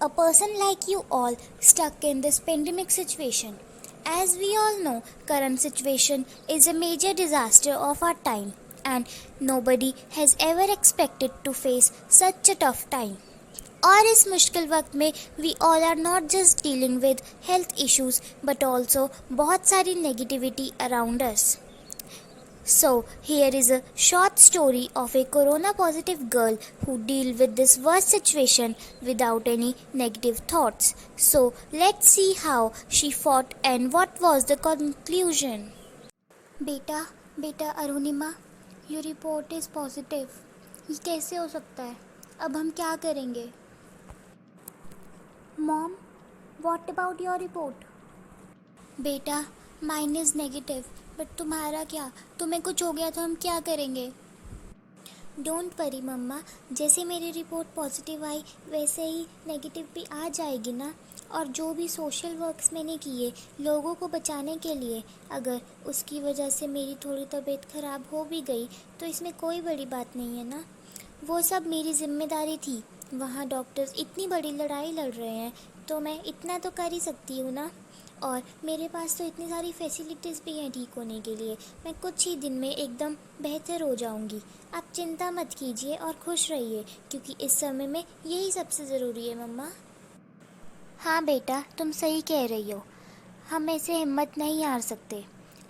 a person like you all stuck in this pandemic situation. As we all know, current situation is a major disaster of our time and nobody has ever expected to face such a tough time. और इस मुश्किल वक्त में we all are not just dealing with health issues but also बहुत सारी negativity around us. So, here is a short story of a corona positive girl who deal with this worst situation without any negative thoughts. So, let's see how she fought and what was the conclusion. बेटा Arunima, your report is positive. ये कैसे हो सकता है? अब हम क्या करेंगे? Mom, what about your report? बेटा, mine is negative. बट तुम्हारा क्या? तुम्हें कुछ हो गया तो हम क्या करेंगे? डोंट वरी मम्मा, जैसे मेरी रिपोर्ट पॉजिटिव आई वैसे ही नेगेटिव भी आ जाएगी ना. और जो भी सोशल वर्क्स मैंने किए लोगों को बचाने के लिए, अगर उसकी वजह से मेरी थोड़ी तबीयत ख़राब हो भी गई तो इसमें कोई बड़ी बात नहीं है ना. वो सब मेरी जिम्मेदारी थी. वहाँ डॉक्टर्स इतनी बड़ी लड़ाई लड़ रहे हैं तो मैं इतना तो कर ही सकती हूँ ना. और मेरे पास तो इतनी सारी फैसिलिटीज़ भी हैं ठीक होने के लिए. मैं कुछ ही दिन में एकदम बेहतर हो जाऊंगी. आप चिंता मत कीजिए और खुश रहिए क्योंकि इस समय में यही सबसे ज़रूरी है मम्मा. हाँ बेटा, तुम सही कह रही हो. हम ऐसे हिम्मत नहीं हार सकते.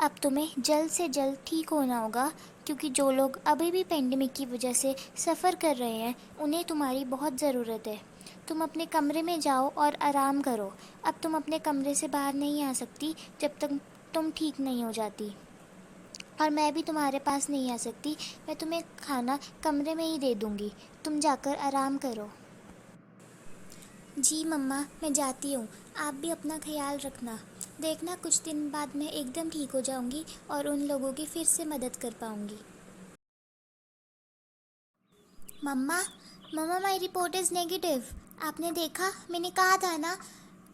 अब तुम्हें जल्द से जल्द ठीक होना होगा क्योंकि जो लोग अभी भी पेंडेमिक की वजह से सफ़र कर रहे हैं उन्हें तुम्हारी बहुत ज़रूरत है. तुम अपने कमरे में जाओ और आराम करो. अब तुम अपने कमरे से बाहर नहीं आ सकती जब तक तुम ठीक नहीं हो जाती. और मैं भी तुम्हारे पास नहीं आ सकती. मैं तुम्हें खाना कमरे में ही दे दूँगी. तुम जाकर आराम करो. जी मम्मा, मैं जाती हूँ. आप भी अपना ख्याल रखना. देखना कुछ दिन बाद मैं एकदम ठीक हो जाऊँगी और उन लोगों की फिर से मदद कर पाऊँगी. मम्मा, माई रिपोर्ट इज़ नेगेटिव. आपने देखा, मैंने कहा था ना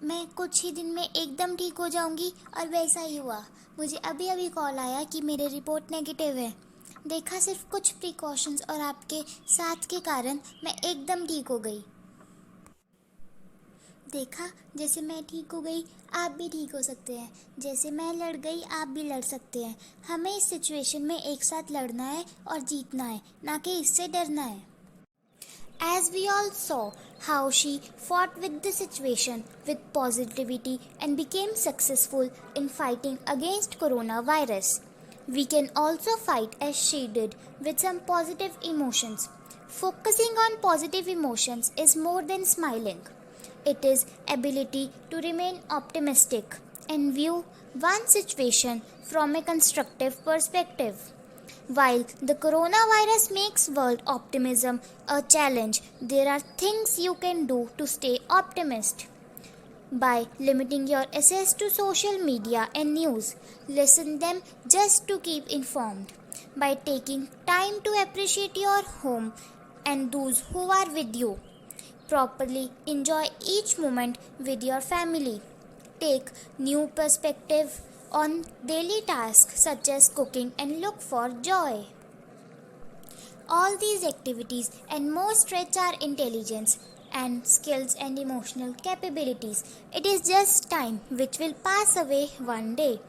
मैं कुछ ही दिन में एकदम ठीक हो जाऊंगी. और वैसा ही हुआ. मुझे अभी अभी कॉल आया कि मेरे रिपोर्ट नेगेटिव है. देखा, सिर्फ कुछ प्रिकॉशंस और आपके साथ के कारण मैं एकदम ठीक हो गई. देखा, जैसे मैं ठीक हो गई आप भी ठीक हो सकते हैं. जैसे मैं लड़ गई आप भी लड़ सकते हैं. हमें इस सिचुएशन में एक साथ लड़ना है और जीतना है, ना कि इससे डरना है. As we all saw how she fought with the situation with positivity and became successful in fighting against coronavirus, we can also fight as she did with some positive emotions. Focusing on positive emotions is more than smiling. It is ability to remain optimistic and view one situation from a constructive perspective. While the coronavirus makes world optimism a challenge, there are things you can do to stay optimist. By limiting your access to social media and news, listen them just to keep informed. By taking time to appreciate your home and those who are with you. Properly enjoy each moment with your family. Take new perspective on daily tasks such as cooking and look for joy. All these activities and more stretch our intelligence and skills and emotional capabilities. It is just time which will pass away one day.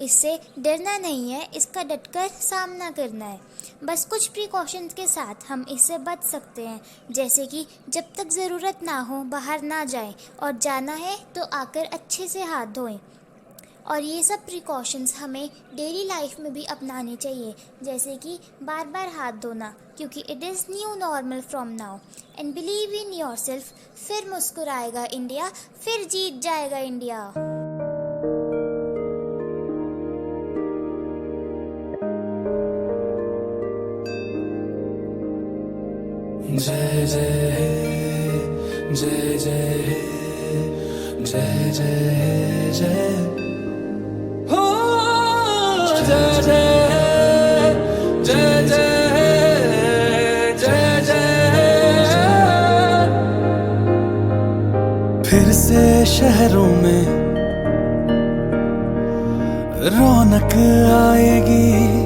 इससे डरना नहीं है, इसका डटकर सामना करना है. बस कुछ प्रिकॉशंस के साथ हम इससे बच सकते हैं. जैसे कि जब तक ज़रूरत ना हो बाहर ना जाएं और जाना है तो आकर अच्छे से हाथ धोएं. और ये सब प्रिकॉशंस हमें डेली लाइफ में भी अपनाने चाहिए. जैसे कि बार बार हाथ धोना क्योंकि it is new normal from now. And believe in yourself. फिर मुस्कुराएगा इंडिया, फिर जीत जाएगा इंडिया. जय जय हे, जय जय हे, जय जय हे, जय हो. जय जय हे, जय जय हे, जय जय हे. फिर से शहरों में रौनक आएगी.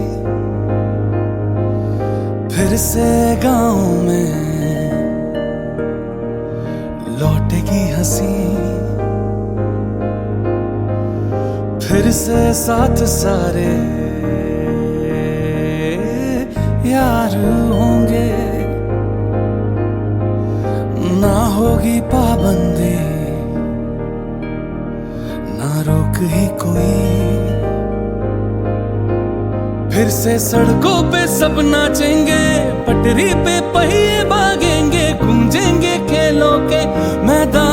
फिर से गाँव में लौटेगी से साथ सारे यार होंगे, ना होगी पाबंदी, ना रोक ही कोई। फिर से सड़कों पे सब नाचेंगे, पटरी पे पहिए भागेंगे, गूंजेंगे खेलों के मैदान,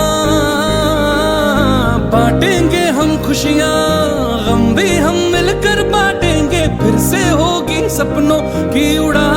बांटेंगे हम खुशियां, गम भी हम मिलकर बांटेंगे। फिर से होगी सपनों की उड़ान।